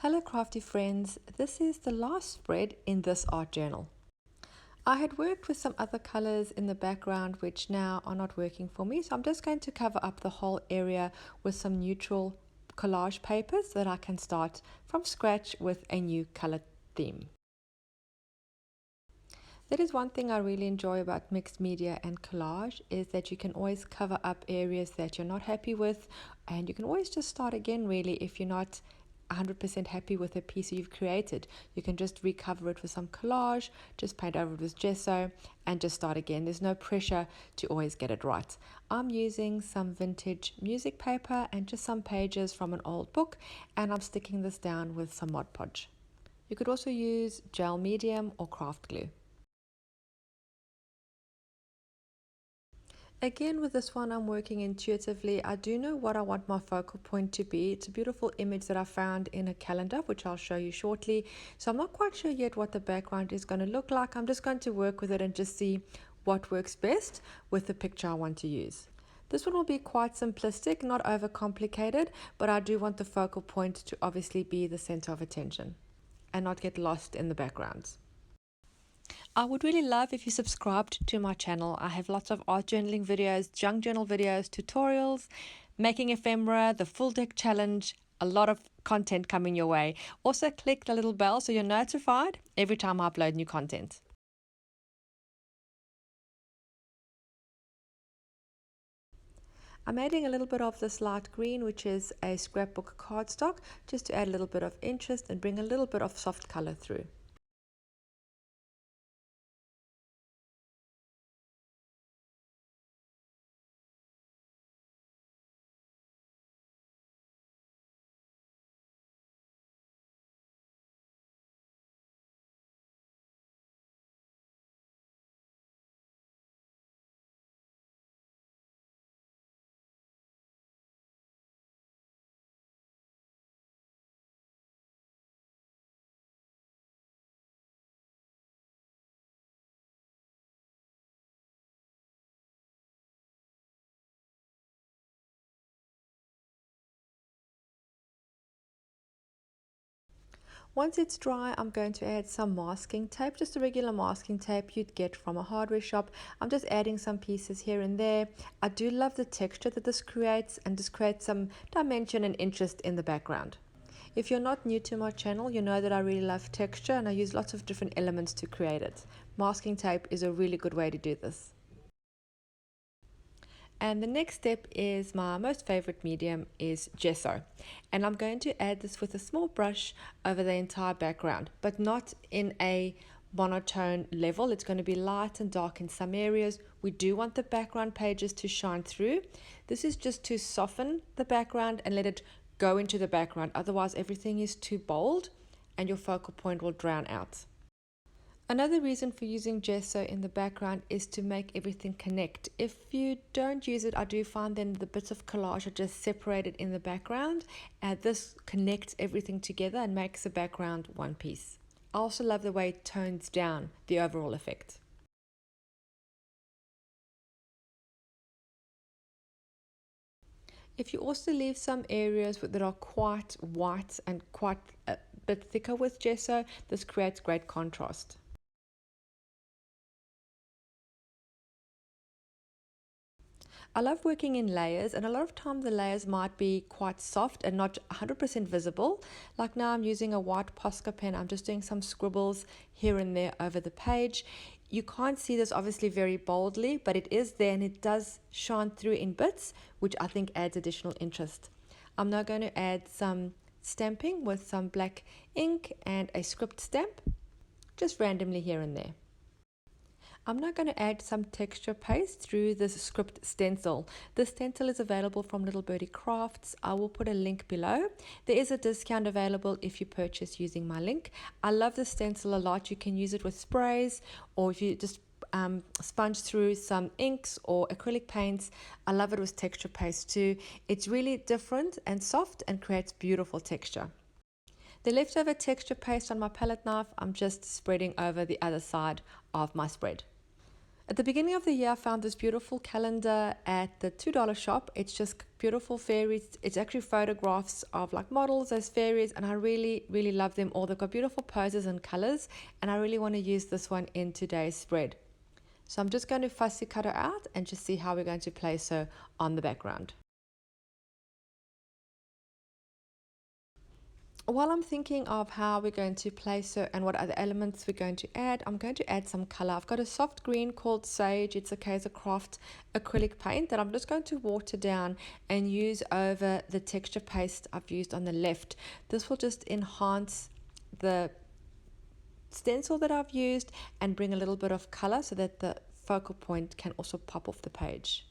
Hello crafty friends, this is the last spread in this art journal. I had worked with some other colors in the background which now are not working for me, so I'm just going to cover up the whole area with some neutral collage papers so that I can start from scratch with a new color theme. That is one thing I really enjoy about mixed media and collage, is that you can always cover up areas that you're not happy with, and you can always just start again really if you're not 100% happy with a piece you've created. You can just recover it with some collage, just paint over it with gesso, and just start again. There's no pressure to always get it right. I'm using some vintage music paper and just some pages from an old book, and I'm sticking this down with some Mod Podge. You could also use gel medium or craft glue. Again, with this one, I'm working intuitively. I do know what I want my focal point to be. It's a beautiful image that I found in a calendar, which I'll show you shortly. So I'm not quite sure yet what the background is going to look like. I'm just going to work with it and just see what works best with the picture I want to use. This one will be quite simplistic, not overcomplicated, but I do want the focal point to obviously be the center of attention and not get lost in the backgrounds. I would really love if you subscribed to my channel. I have lots of art journaling videos, junk journal videos, tutorials, making ephemera, the full deck challenge, a lot of content coming your way. Also click the little bell so you're notified every time I upload new content. I'm adding a little bit of this light green, which is a scrapbook cardstock, just to add a little bit of interest and bring a little bit of soft color through. Once it's dry, I'm going to add some masking tape, just a regular masking tape you'd get from a hardware shop. I'm just adding some pieces here and there. I do love the texture that this creates, and just creates some dimension and interest in the background. If you're not new to my channel, you know that I really love texture and I use lots of different elements to create it. Masking tape is a really good way to do this. And the next step is my most favorite medium is gesso. And I'm going to add this with a small brush over the entire background, but not in a monotone level. It's going to be light and dark in some areas. We do want the background pages to shine through. This is just to soften the background and let it go into the background. Otherwise, everything is too bold and your focal point will drown out. Another reason for using gesso in the background is to make everything connect. If you don't use it, I do find then the bits of collage are just separated in the background, and this connects everything together and makes the background one piece. I also love the way it tones down the overall effect. If you also leave some areas that are quite white and quite a bit thicker with gesso, this creates great contrast. I love working in layers, and a lot of times the layers might be quite soft and not 100% visible. Like now I'm using a white Posca pen. I'm just doing some scribbles here and there over the page. You can't see this obviously very boldly, but it is there and it does shine through in bits, which I think adds additional interest. I'm now going to add some stamping with some black ink and a script stamp, just randomly here and there. I'm now going to add some texture paste through this script stencil. This stencil is available from Little Birdie Crafts. I will put a link below. There is a discount available if you purchase using my link. I love this stencil a lot. You can use it with sprays, or if you just sponge through some inks or acrylic paints. I love it with texture paste too. It's really different and soft and creates beautiful texture. The leftover texture paste on my palette knife, I'm just spreading over the other side of my spread. At the beginning of the year, I found this beautiful calendar at the $2 shop. It's just beautiful fairies. It's actually photographs of like models as fairies, and I really, really love them all. They've got beautiful poses and colors, and I really want to use this one in today's spread. So I'm just going to fussy cut her out and just see how we're going to place her on the background. While I'm thinking of how we're going to place her and what other elements we're going to add, I'm going to add some color. I've got a soft green called Sage. It's a Kaizercraft acrylic paint that I'm just going to water down and use over the texture paste I've used on the left. This will just enhance the stencil that I've used and bring a little bit of color so that the focal point can also pop off the page.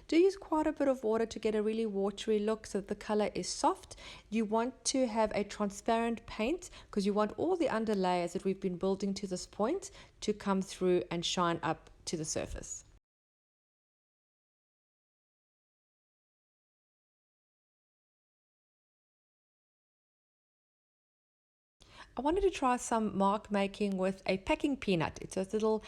Do use quite a bit of water to get a really watery look so that the color is soft. You want to have a transparent paint because you want all the underlayers that we've been building to this point to come through and shine up to the surface. I wanted to try some mark making with a packing peanut. It's those little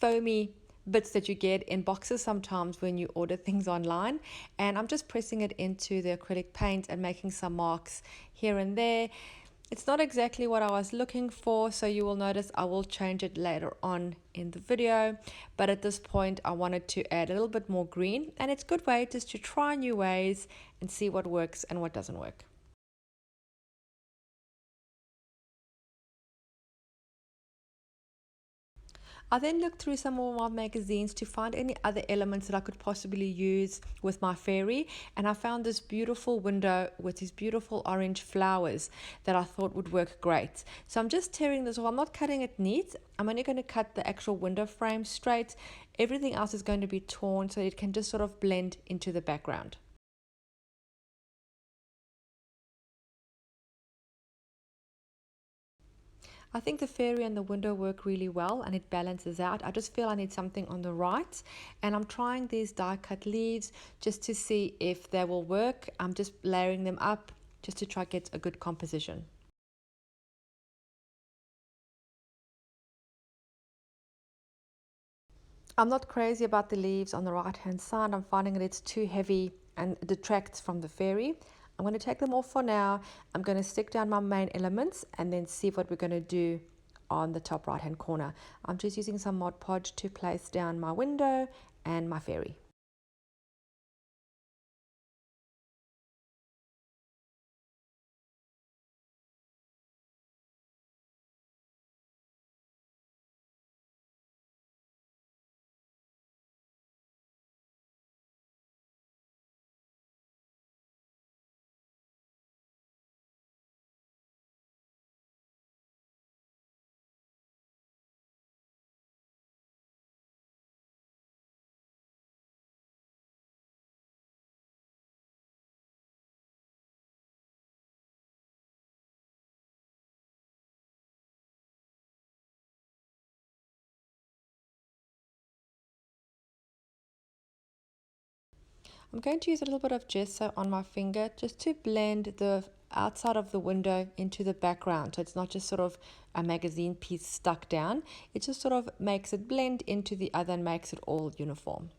foamy bits that you get in boxes sometimes when you order things online, and I'm just pressing it into the acrylic paint and making some marks here and there. It's not exactly what I was looking for, so you will notice I will change it later on in the video, but at this point I wanted to add a little bit more green, and it's a good way just to try new ways and see what works and what doesn't work. I then looked through some of my magazines to find any other elements that I could possibly use with my fairy, and I found this beautiful window with these beautiful orange flowers that I thought would work great. So I'm just tearing this off. I'm not cutting it neat. I'm only going to cut the actual window frame straight. Everything else is going to be torn so it can just sort of blend into the background. I think the fairy and the window work really well and it balances out. I just feel I need something on the right, and I'm trying these die cut leaves just to see if they will work. I'm just layering them up just to try get a good composition. I'm not crazy about the leaves on the right hand side. I'm finding that it's too heavy and it detracts from the fairy. I'm going to take them off for now. I'm going to stick down my main elements and then see what we're going to do on the top right hand corner. I'm just using some Mod Podge to place down my window and my fairy. I'm going to use a little bit of gesso on my finger just to blend the outside of the window into the background, so it's not just sort of a magazine piece stuck down. It just sort of makes it blend into the other and makes it all uniform.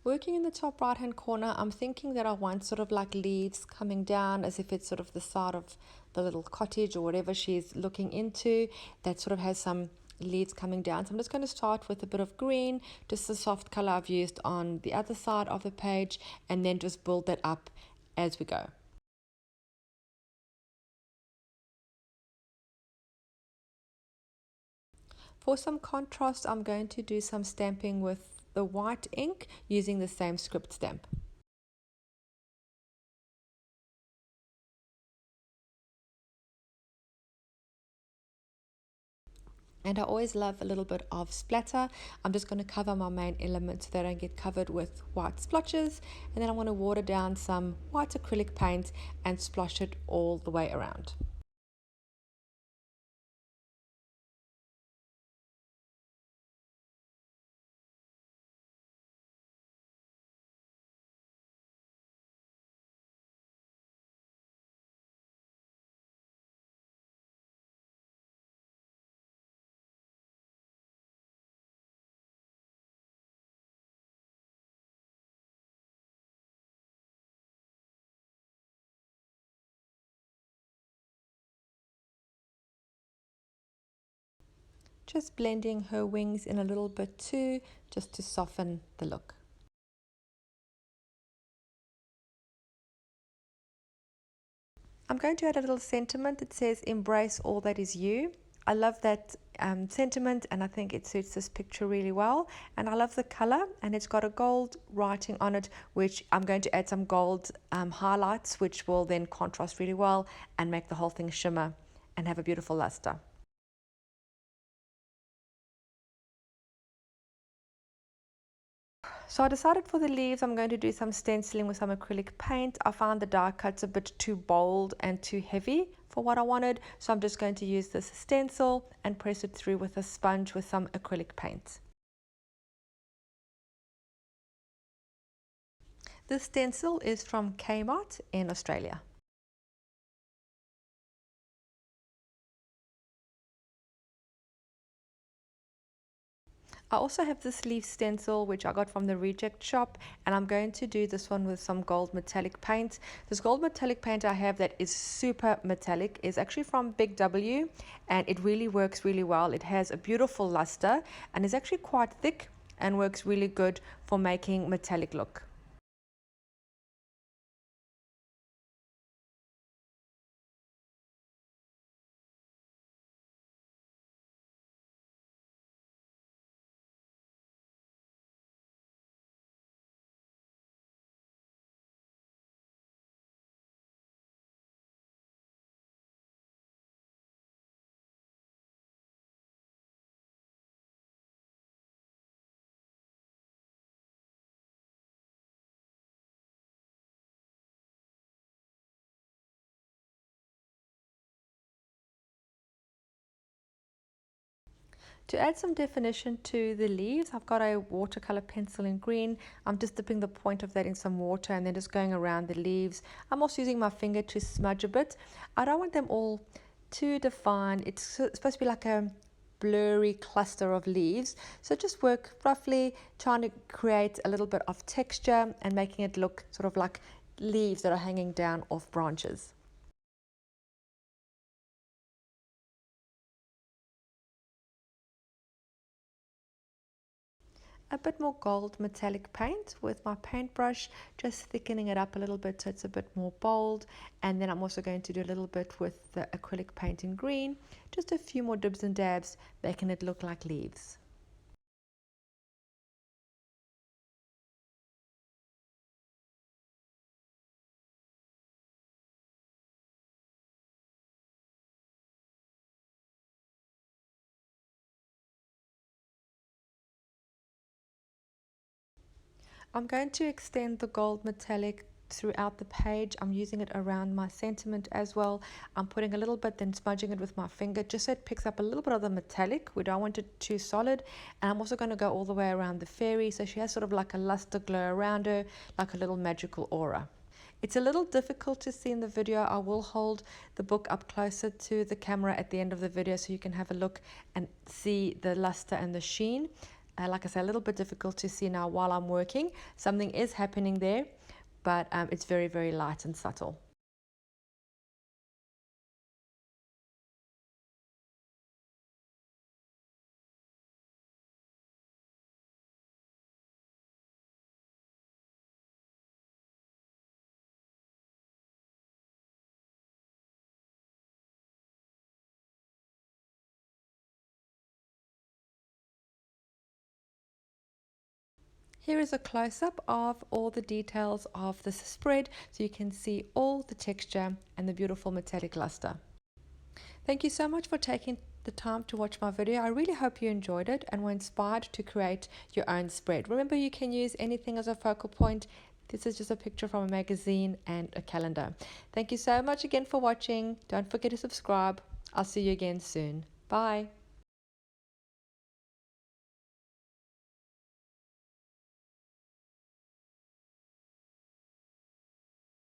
Working in the top right hand corner, I'm thinking that I want sort of like leaves coming down as if it's sort of the side of the little cottage or whatever she's looking into that sort of has some leaves coming down. So I'm just going to start with a bit of green, just the soft color I've used on the other side of the page, and then just build that up as we go. For some contrast, I'm going to do some stamping with the white ink using the same script stamp. And I always love a little bit of splatter. I'm just going to cover my main element so they don't get covered with white splotches. And then I'm going to water down some white acrylic paint and splosh it all the way around. Just blending her wings in a little bit too, just to soften the look. I'm going to add a little sentiment that says embrace all that is you. I love that sentiment, and I think it suits this picture really well. And I love the color, and it's got a gold writing on it, which I'm going to add some gold highlights, which will then contrast really well and make the whole thing shimmer and have a beautiful luster. So I decided for the leaves I'm going to do some stenciling with some acrylic paint. I found the die cuts a bit too bold and too heavy for what I wanted, so I'm just going to use this stencil and press it through with a sponge with some acrylic paint. This stencil is from Kmart in Australia. I also have this leaf stencil which I got from the reject shop, and I'm going to do this one with some gold metallic paint. This gold metallic paint I have that is super metallic is actually from Big W, and it really works really well. It has a beautiful luster and is actually quite thick and works really good for making metallic look. To add some definition to the leaves, I've got a watercolor pencil in green. I'm just dipping the point of that in some water and then just going around the leaves. I'm also using my finger to smudge a bit. I don't want them all too defined. It's supposed to be like a blurry cluster of leaves. So just work roughly, trying to create a little bit of texture and making it look sort of like leaves that are hanging down off branches. A bit more gold metallic paint with my paintbrush, just thickening it up a little bit so it's a bit more bold. And then I'm also going to do a little bit with the acrylic paint in green, just a few more dibs and dabs, making it look like leaves. I'm going to extend the gold metallic throughout the page. I'm using it around my sentiment as well. I'm putting a little bit, then smudging it with my finger just so it picks up a little bit of the metallic. We don't want it too solid. And I'm also going to go all the way around the fairy so she has sort of like a luster glow around her, like a little magical aura. It's a little difficult to see in the video. I will hold the book up closer to the camera at the end of the video so you can have a look and see the luster and the sheen. Like I said, a little bit difficult to see now while I'm working. Something is happening there, but it's very, very light and subtle. Here is a close-up of all the details of this spread so you can see all the texture and the beautiful metallic luster. Thank you so much for taking the time to watch my video. I really hope you enjoyed it and were inspired to create your own spread. Remember, you can use anything as a focal point. This is just a picture from a magazine and a calendar. Thank you so much again for watching. Don't forget to subscribe. I'll see you again soon. Bye.